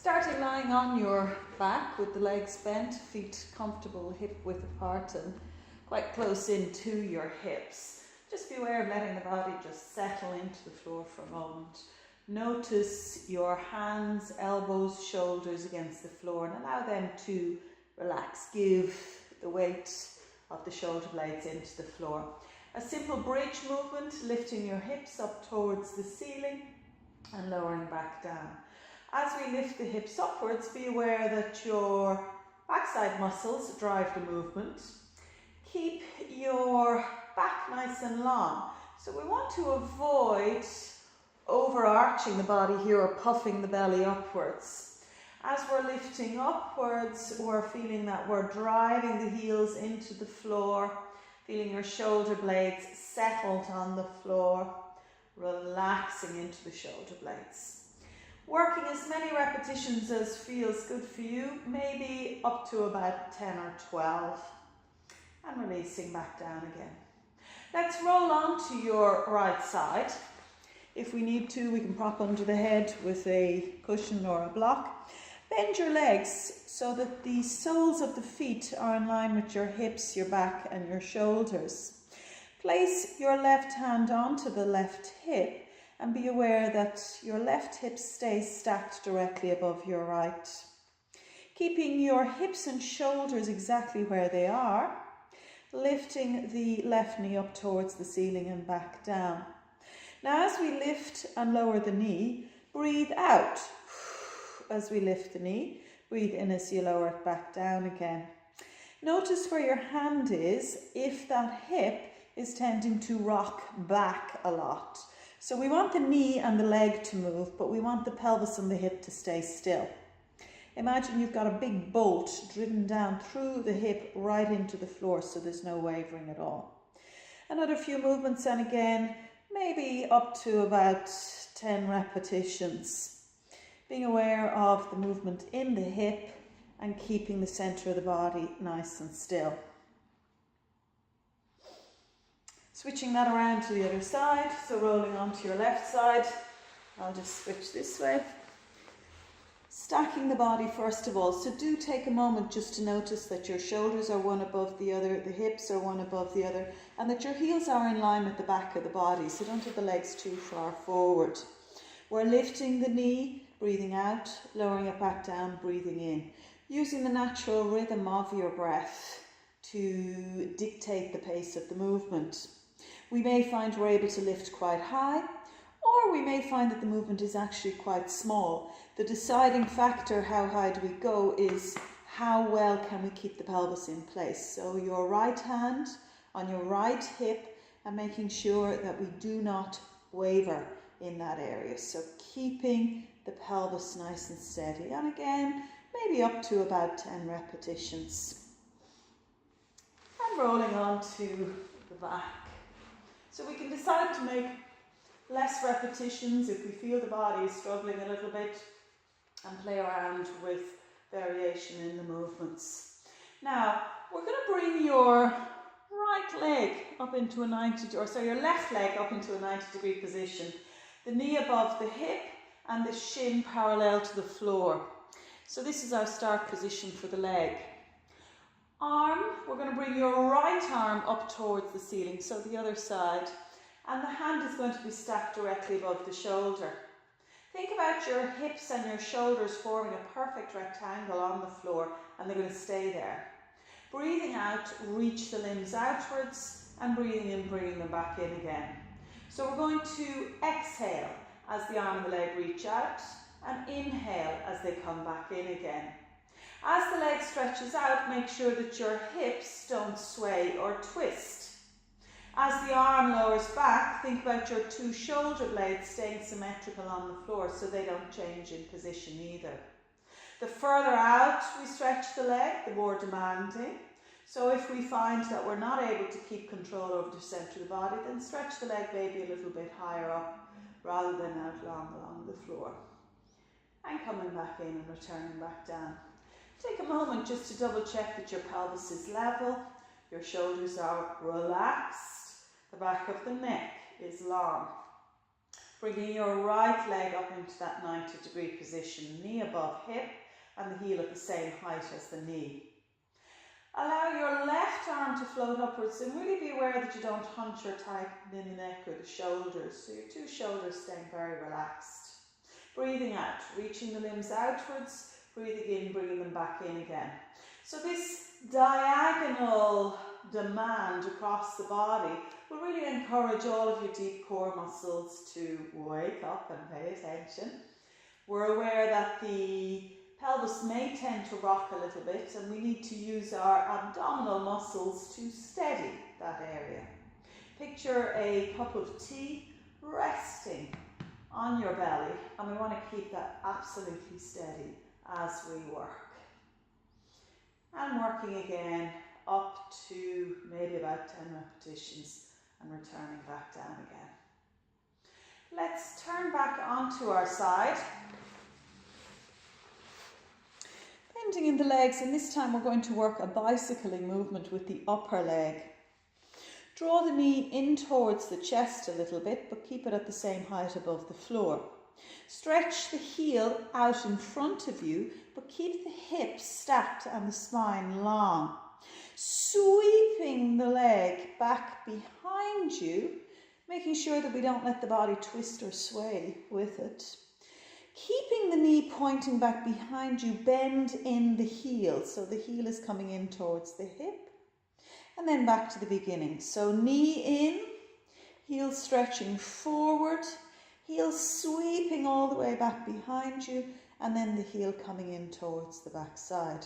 Starting lying on your back with the legs bent, feet comfortable, hip width apart and quite close into your hips. Just be aware of letting the body just settle into the floor for a moment. Notice your hands, elbows, shoulders against the floor and allow them to relax. Give the weight of the shoulder blades into the floor. A simple bridge movement, lifting your hips up towards the ceiling and lowering back down. As we lift the hips upwards, be aware that your backside muscles drive the movement. Keep your back nice and long. So we want to avoid overarching the body here or puffing the belly upwards. As we're lifting upwards, we're feeling that we're driving the heels into the floor, feeling your shoulder blades settled on the floor, relaxing into the shoulder blades. Working as many repetitions as feels good for you, maybe up to about 10 or 12, and releasing back down again. Let's roll on to your right side. If we need to, we can prop under the head with a cushion or a block. Bend your legs so that the soles of the feet are in line with your hips, your back and your shoulders. Place your left hand onto the left hip and be aware that your left hip stays stacked directly above your right. Keeping your hips and shoulders exactly where they are, lifting the left knee up towards the ceiling and back down. Now as we lift and lower the knee, breathe out as we lift the knee. Breathe in as you lower it back down again. Notice where your hand is if that hip is tending to rock back a lot. So we want the knee and the leg to move, but we want the pelvis and the hip to stay still. Imagine you've got a big bolt driven down through the hip right into the floor, so there's no wavering at all. Another few movements, and again, maybe up to about 10 repetitions. Being aware of the movement in the hip and keeping the center of the body nice and still. Switching that around to the other side, so rolling onto your left side. I'll just switch this way. Stacking the body first of all, so do take a moment just to notice that your shoulders are one above the other, the hips are one above the other, and that your heels are in line with the back of the body, so don't have the legs too far forward. We're lifting the knee, breathing out, lowering it back down, breathing in, using the natural rhythm of your breath to dictate the pace of the movement. We may find we're able to lift quite high, or we may find that the movement is actually quite small. The deciding factor, how high do we go, is how well can we keep the pelvis in place. So your right hand on your right hip and making sure that we do not waver in that area. So keeping the pelvis nice and steady. And again, maybe up to about 10 repetitions. And rolling on to the back. So we can decide to make less repetitions if we feel the body is struggling a little bit and play around with variation in the movements. Now, we're going to bring your right leg up into a your left leg up into a 90-degree position. The knee above the hip and the shin parallel to the floor. So this is our start position for the leg. We're going to bring your right arm up towards the ceiling, so the other side, and the hand is going to be stacked directly above the shoulder. Think about your hips and your shoulders forming a perfect rectangle on the floor, and they're going to stay there. Breathing out, reach the limbs outwards, and breathing in, bringing them back in again. So we're going to exhale as the arm and the leg reach out, and inhale as they come back in again. As the leg stretches out, make sure that your hips don't sway or twist. As the arm lowers back, think about your two shoulder blades staying symmetrical on the floor so they don't change in position either. The further out we stretch the leg, the more demanding. So if we find that we're not able to keep control over the center of the body, then stretch the leg maybe a little bit higher up rather than out long along the floor. And coming back in and returning back down. Take a moment just to double check that your pelvis is level, your shoulders are relaxed, the back of the neck is long. Bringing your right leg up into that 90-degree position, knee above hip and the heel at the same height as the knee. Allow your left arm to float upwards and really be aware that you don't hunch or tighten in the neck or the shoulders. So your two shoulders staying very relaxed. Breathing out, reaching the limbs outwards, breathing in, bringing them back in again. So this diagonal demand across the body will really encourage all of your deep core muscles to wake up and pay attention. We're aware that the pelvis may tend to rock a little bit and we need to use our abdominal muscles to steady that area. Picture a cup of tea resting on your belly and we want to keep that absolutely steady as we work. And working again up to maybe about 10 repetitions and returning back down again. Let's turn back onto our side. Bending in the legs, and this time we're going to work a bicycling movement with the upper leg. Draw the knee in towards the chest a little bit, but keep it at the same height above the floor. Stretch the heel out in front of you, but keep the hips stacked and the spine long. Sweeping the leg back behind you, making sure that we don't let the body twist or sway with it. Keeping the knee pointing back behind you, bend in the heel, so the heel is coming in towards the hip. And then back to the beginning. So knee in, heel stretching forward, heel sweeping all the way back behind you, and then the heel coming in towards the back side.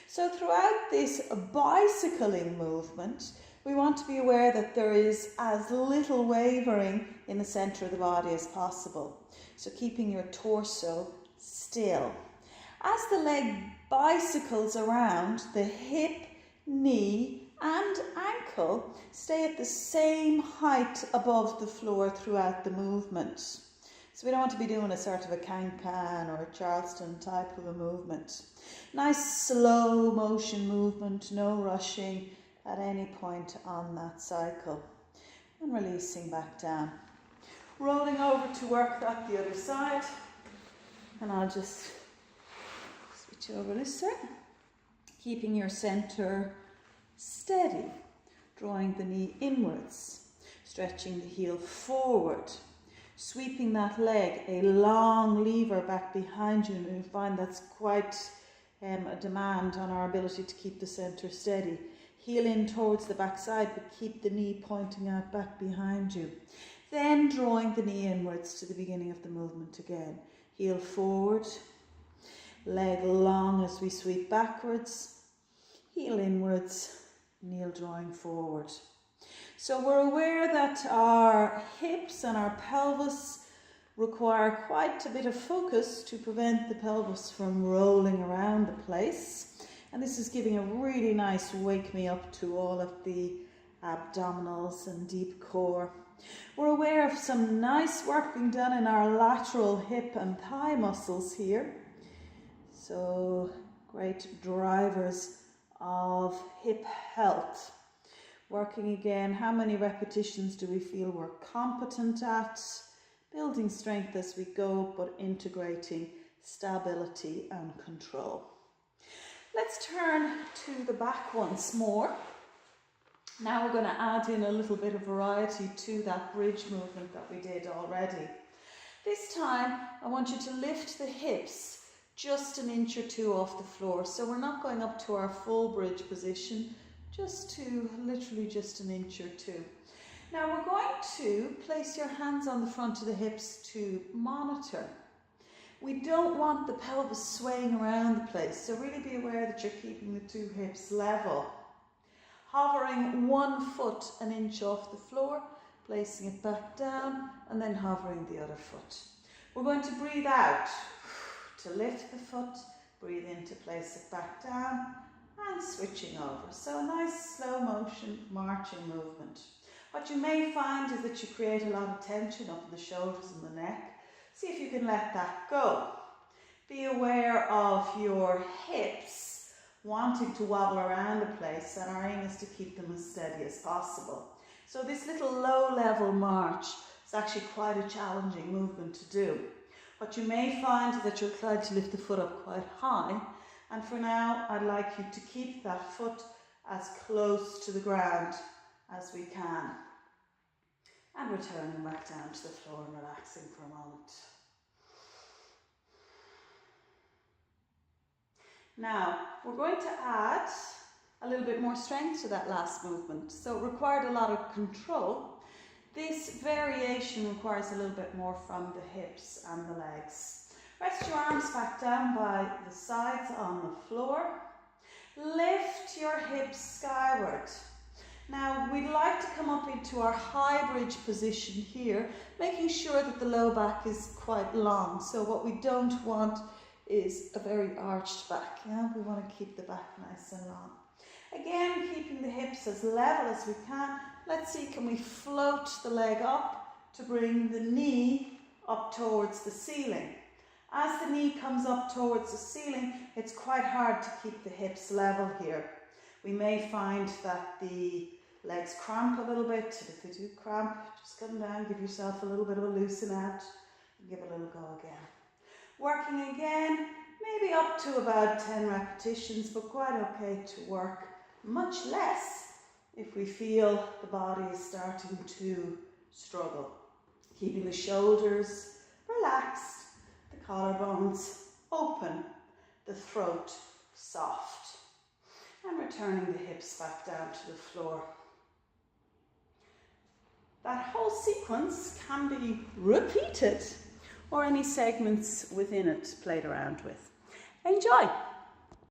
So throughout this bicycling movement, we want to be aware that there is as little wavering in the centre of the body as possible. So keeping your torso still. As the leg bicycles around, the hip, knee and ankle stay at the same height above the floor throughout the movement. So we don't want to be doing a sort of a can-can or a Charleston type of a movement. Nice slow motion movement, no rushing at any point on that cycle. And releasing back down. Rolling over to work that the other side. And I'll just switch over this side. Keeping your centre steady. Drawing the knee inwards. Stretching the heel forward. Sweeping that leg, a long lever back behind you, and you'll find that's quite a demand on our ability to keep the centre steady. Heel in towards the back side, but keep the knee pointing out back behind you. Then drawing the knee inwards to the beginning of the movement again. Heel forward, leg long as we sweep backwards, heel inwards, knee drawing forward. So we're aware that our hips and our pelvis require quite a bit of focus to prevent the pelvis from rolling around the place. And this is giving a really nice wake me up to all of the abdominals and deep core. We're aware of some nice work being done in our lateral hip and thigh muscles here. So great drivers of hip health. Working again, how many repetitions do we feel we're competent at? Building strength as we go, but integrating stability and control. Let's turn to the back once more. Now we're going to add in a little bit of variety to that bridge movement that we did already. This time, I want you to lift the hips just an inch or two off the floor. So we're not going up to our full bridge position, just to literally just an inch or two. Now we're going to place your hands on the front of the hips to monitor. We don't want the pelvis swaying around the place, so really be aware that you're keeping the two hips level. Hovering one foot an inch off the floor, placing it back down, and then hovering the other foot. We're going to breathe out to lift the foot, breathe in to place it back down, and switching over. So a nice slow motion marching movement. What you may find is that you create a lot of tension up in the shoulders and the neck. See if you can let that go. Be aware of your hips wanting to wobble around the place, and our aim is to keep them as steady as possible. So this little low level march It's actually quite a challenging movement to do. But you may find that you're trying to lift the foot up quite high, and for now I'd like you to keep that foot as close to the ground as we can. And returning back down to the floor and relaxing for a moment. Now, we're going to add a little bit more strength to that last movement. So it required a lot of control. This variation requires a little bit more from the hips and the legs. Rest your arms back down by the sides on the floor. Lift your hips skyward. Now, we'd like to come up into our high bridge position here, making sure that the low back is quite long. So what we don't want is a very arched back. Yeah? We want to keep the back nice and long. Again, keeping the hips as level as we can. Let's see, can we float the leg up to bring the knee up towards the ceiling? As the knee comes up towards the ceiling, it's quite hard to keep the hips level here. We may find that the legs cramp a little bit. If they do cramp, just come down, give yourself a little bit of a loosen out, and give a little go again. Working again, maybe up to about 10 repetitions, but quite okay to work. Much less if we feel the body is starting to struggle. Keeping the shoulders relaxed, the collarbones open, the throat soft. And returning the hips back down to the floor. That whole sequence can be repeated or any segments within it played around with. Enjoy!